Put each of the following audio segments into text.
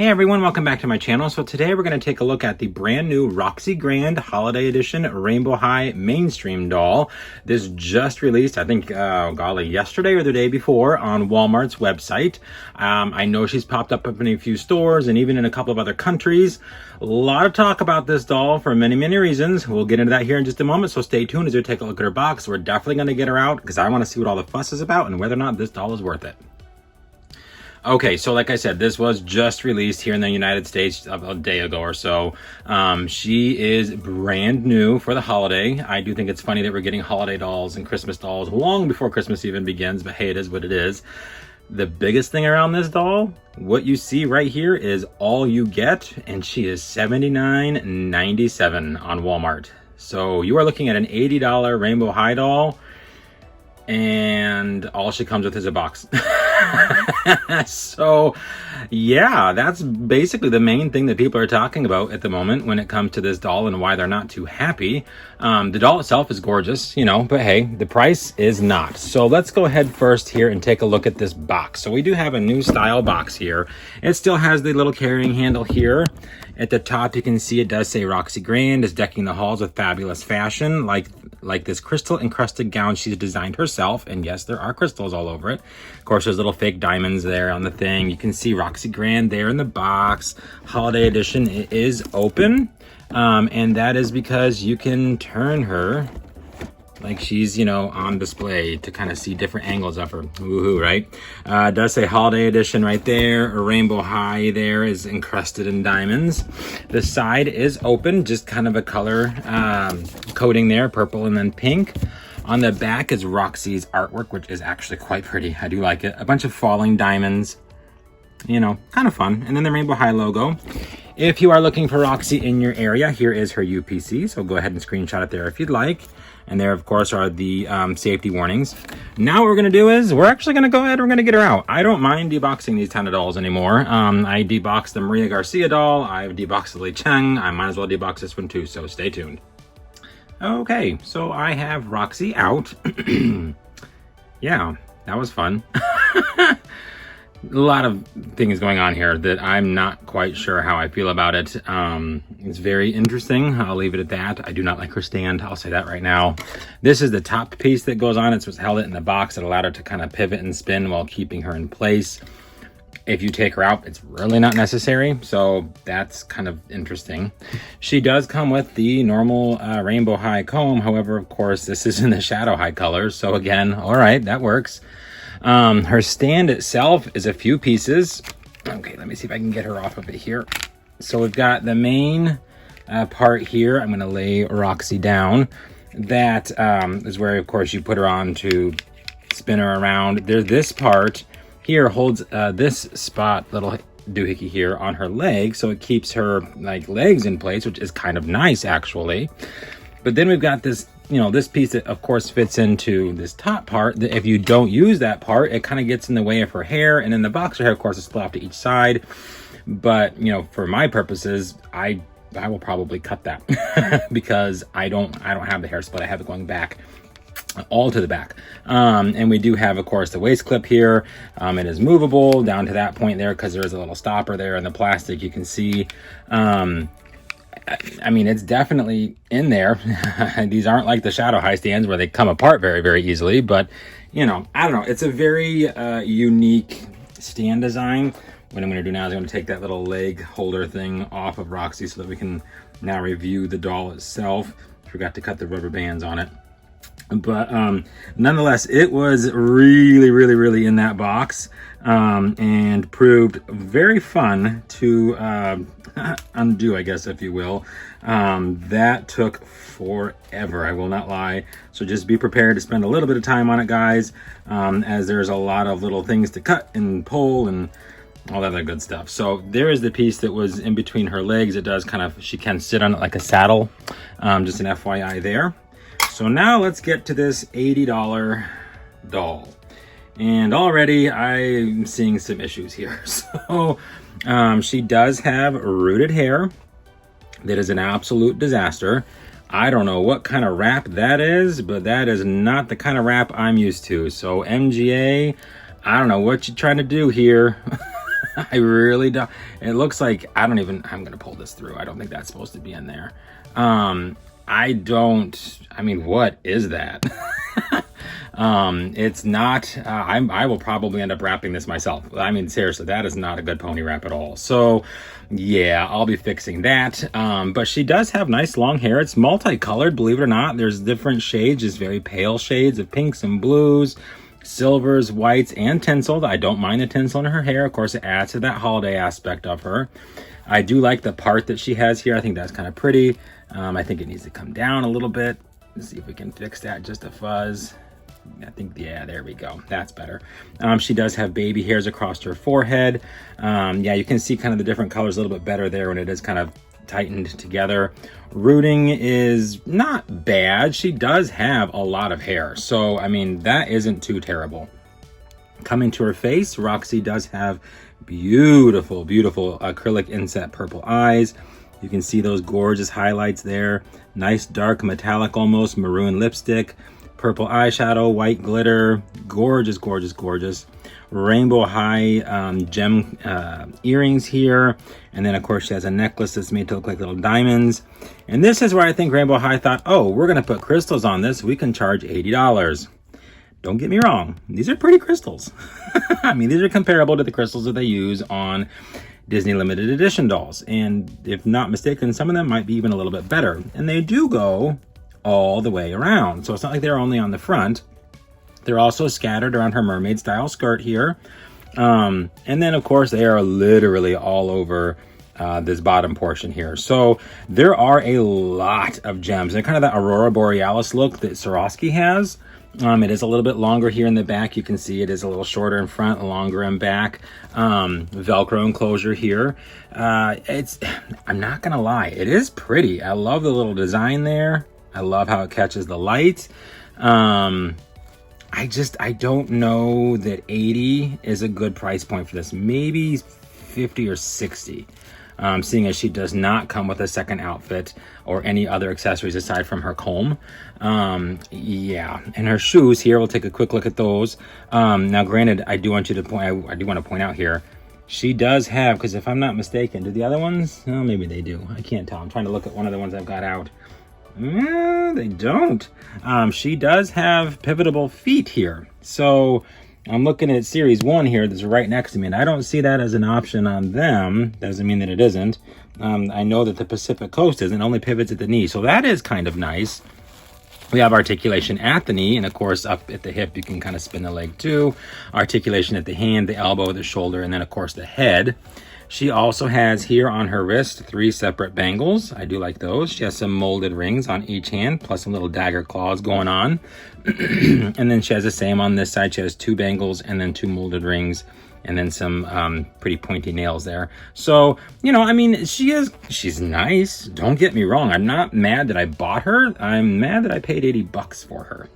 Hey everyone, welcome back to my channel. So today we're going to take a look at the brand new Roxie Grand Holiday Edition Rainbow High Mainstream doll. This just released, I think, golly, yesterday or the day before on Walmart's website. I know she's popped up in a few stores and even in a couple of other countries. A lot of talk about this doll for many, many reasons. We'll get into that here in just a moment, so stay tuned as we take a look at her box. We're definitely going to get her out because I want to see what all the fuss is about and whether or not this doll is worth it. Okay, so like I said, this was just released here in the United States a day ago or so. She is brand new for the holiday. I do think it's funny that we're getting holiday dolls and Christmas dolls long before Christmas even begins, but hey, it is what it is. The biggest thing around this doll, what you see right here is all you get, and she is $79.97 on Walmart. So you are looking at an $80 Rainbow High doll, and all she comes with is a box. So yeah, that's basically the main thing that people are talking about at the moment when it comes to this doll and why they're not too happy. The doll itself is gorgeous, you know, but hey, the price is not. So let's go ahead first here and take a look at this box. So we do have a new style box here. It still has the little carrying handle here. At the top, you can see it does say Roxie Grand is decking the halls with fabulous fashion, like this crystal encrusted gown she's designed herself. And yes, there are crystals all over it. Of course, there's little fake diamonds there on the thing. You can see Roxie Grand there in the box. Holiday edition, it is open. And that is because you can turn her like she's, you know, on display to kind of see different angles of her. Woohoo, right? It does say Holiday Edition right there. A Rainbow High there is encrusted in diamonds. The side is open, just kind of a color coating there, purple and then pink. On the back is Roxie's artwork, which is actually quite pretty. I do like it. A bunch of falling diamonds, you know, kind of fun. And then the Rainbow High logo. If you are looking for Roxie in your area, here is her UPC. So go ahead and screenshot it there if you'd like. And there, of course, are the safety warnings. Now what we're going to do is we're actually going to go ahead and we're going to get her out. I don't mind deboxing these kind of dolls anymore. I deboxed the Maria Garcia doll. I've deboxed the Li Cheng. I might as well debox this one too, so stay tuned. Okay, so I have Roxie out. Yeah, that was fun. A lot of things going on here that I'm not quite sure how I feel about it. It's very interesting. I'll leave it at that. I do not like her stand. I'll say that right now. This is the top piece that goes on. It's what's held it in the box. It allowed her to kind of pivot and spin while keeping her in place. If you take her out, it's really not necessary. So that's kind of interesting. She does come with the normal Rainbow High comb. However, of course, this is in the Shadow High colors. So again, all right, that works. Her stand itself is a few pieces. Okay, let me see if I can get her off of it here. So we've got the main part here. I'm going to lay Roxie down. That is where, of course, you put her on to spin her around. There's this part here holds this spot, little doohickey here on her leg. So it keeps her like legs in place, which is kind of nice actually. But then we've got this, you know, this piece that of course fits into this top part that if you don't use that part, it kind of gets in the way of her hair. And then the boxer hair, of course, is split off to each side. But, you know, for my purposes, I will probably cut that because I don't have the hair split. I have it going back all to the back. And we do have, of course, the waist clip here. It is movable down to that point there because there is a little stopper there in the plastic. You can see, I mean, it's definitely in there. These aren't like the Shadow High stands where they come apart very, very easily. But, you know, I don't know. It's a very unique stand design. What I'm going to do now is I'm going to take that little leg holder thing off of Roxie so that we can now review the doll itself. Forgot to cut the rubber bands on it. But nonetheless, it was really, really, really in that box and proved very fun to undo, I guess, if you will. That took forever, I will not lie. So just be prepared to spend a little bit of time on it, guys, as there's a lot of little things to cut and pull and all that other good stuff. So there is the piece that was in between her legs. It does kind of, she can sit on it like a saddle. Just an FYI there. So now let's get to this $80 doll. And already I'm seeing some issues here. So she does have rooted hair. That is an absolute disaster. I don't know what kind of wrap that is, but that is not the kind of wrap I'm used to. So MGA, I don't know what you're trying to do here. I really don't. It looks like, I'm going to pull this through. I don't think that's supposed to be in there. What is that? It's not, I will probably end up wrapping this myself. Seriously, that is not a good pony wrap at all. So yeah, I'll be fixing that. But she does have nice long hair. It's multicolored, believe it or not. There's different shades, just very pale shades of pinks and blues, silvers, whites, and tinsel. I don't mind the tinsel in her hair. Of course, it adds to that holiday aspect of her. I do like the part that she has here. I think that's kind of pretty. I think it needs to come down a little bit. Let's see if we can fix that just a fuzz. I think, yeah, there we go. That's better. She does have baby hairs across her forehead. Yeah, you can see kind of the different colors a little bit better there when it is kind of tightened together. Rooting is not bad. She does have a lot of hair. So, that isn't too terrible. Coming to her face, Roxie does have beautiful, beautiful acrylic inset purple eyes. You can see those gorgeous highlights there. Nice dark metallic almost maroon lipstick. Purple eyeshadow, white glitter, gorgeous, gorgeous, gorgeous. Rainbow high gem earrings here. And then, of course, she has a necklace that's made to look like little diamonds. And this is where I think Rainbow High thought, oh, we're going to put crystals on this. We can charge $80. Don't get me wrong. These are pretty crystals. These are comparable to the crystals that they use on Disney limited edition dolls. And if not mistaken, some of them might be even a little bit better. And they do go all the way around. So it's not like they're only on the front. They're also scattered around her mermaid style skirt here. And then of course they are literally all over this bottom portion here. So there are a lot of gems. They're kind of that Aurora Borealis look that Swarovski has. It is a little bit longer here in the back. You can see it is a little shorter in front, longer in back. Velcro enclosure here. I'm not gonna lie, it is pretty. I love the little design there. I love how it catches the light. I don't know that 80 is a good price point for this. Maybe 50 or 60. Seeing as she does not come with a second outfit or any other accessories aside from her comb. Yeah, and her shoes here, we'll take a quick look at those. Now granted, I do want to point out here, she does have, because if I'm not mistaken, do the other ones? Oh, maybe they do. I can't tell. I'm trying to look at one of the ones I've got out. No, they don't. She does have pivotable feet here. So I'm looking at series 1 here that's right next to me, and I don't see that as an option on them. Doesn't mean that it isn't. I know that the Pacific Coast isn't, only pivots at the knee, so that is kind of nice. We have articulation at the knee, and of course up at the hip you can kind of spin the leg too. Articulation at the hand, the elbow, the shoulder, and then of course the head. She also has here on her wrist 3 separate bangles. I do like those. She has some molded rings on each hand, plus some little dagger claws going on. And then she has the same on this side. She has 2 bangles and then 2 molded rings, and then some pretty pointy nails there. So, she's nice. Don't get me wrong. I'm not mad that I bought her. I'm mad that I paid $80 for her.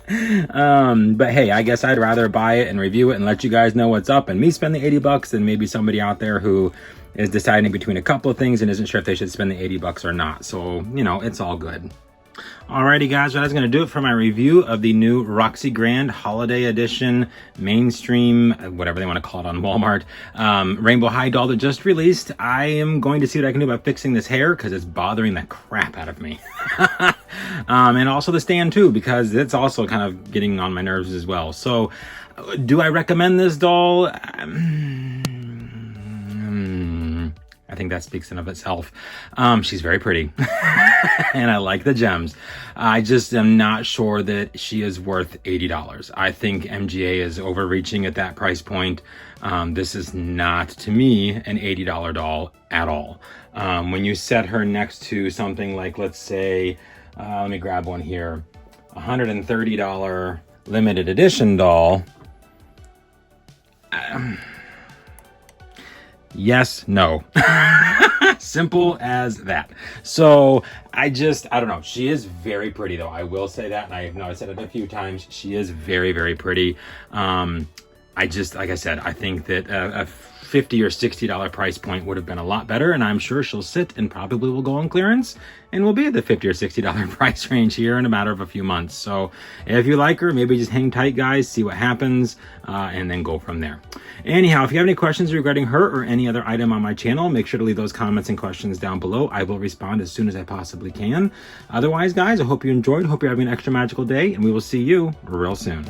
But hey, I guess I'd rather buy it and review it and let you guys know what's up and me spend the $80 than maybe somebody out there who is deciding between a couple of things and isn't sure if they should spend the $80 or not. So, it's all good. Alrighty guys, that is going to do it for my review of the new Roxie Grand Holiday Edition mainstream, whatever they want to call it on Walmart, Rainbow High doll that just released. I am going to see what I can do about fixing this hair because it's bothering the crap out of me. And also the stand too, because it's also kind of getting on my nerves as well. So do I recommend this doll? I think that speaks in of itself. She's very pretty and I like the gems. I just am not sure that she is worth $80. I think MGA is overreaching at that price point. This is not, to me, an $80 doll at all. When you set her next to something like, let's say, let me grab one here, $130 limited edition doll. Yes, no. Simple as that. So I don't know. She is very pretty though. I will say that. And I know I said it a few times. She is very, very pretty. Like I said, I think that $50 or $60 price point would have been a lot better, and I'm sure she'll sit and probably will go on clearance and will be at the $50 or $60 price range here in a matter of a few months. So if you like her, maybe just hang tight, guys, see what happens, and then go from there. Anyhow, if you have any questions regarding her or any other item on my channel, make sure to leave those comments and questions down below. I will respond as soon as I possibly can. Otherwise, guys, I hope you enjoyed. Hope you're having an extra magical day, and we will see you real soon.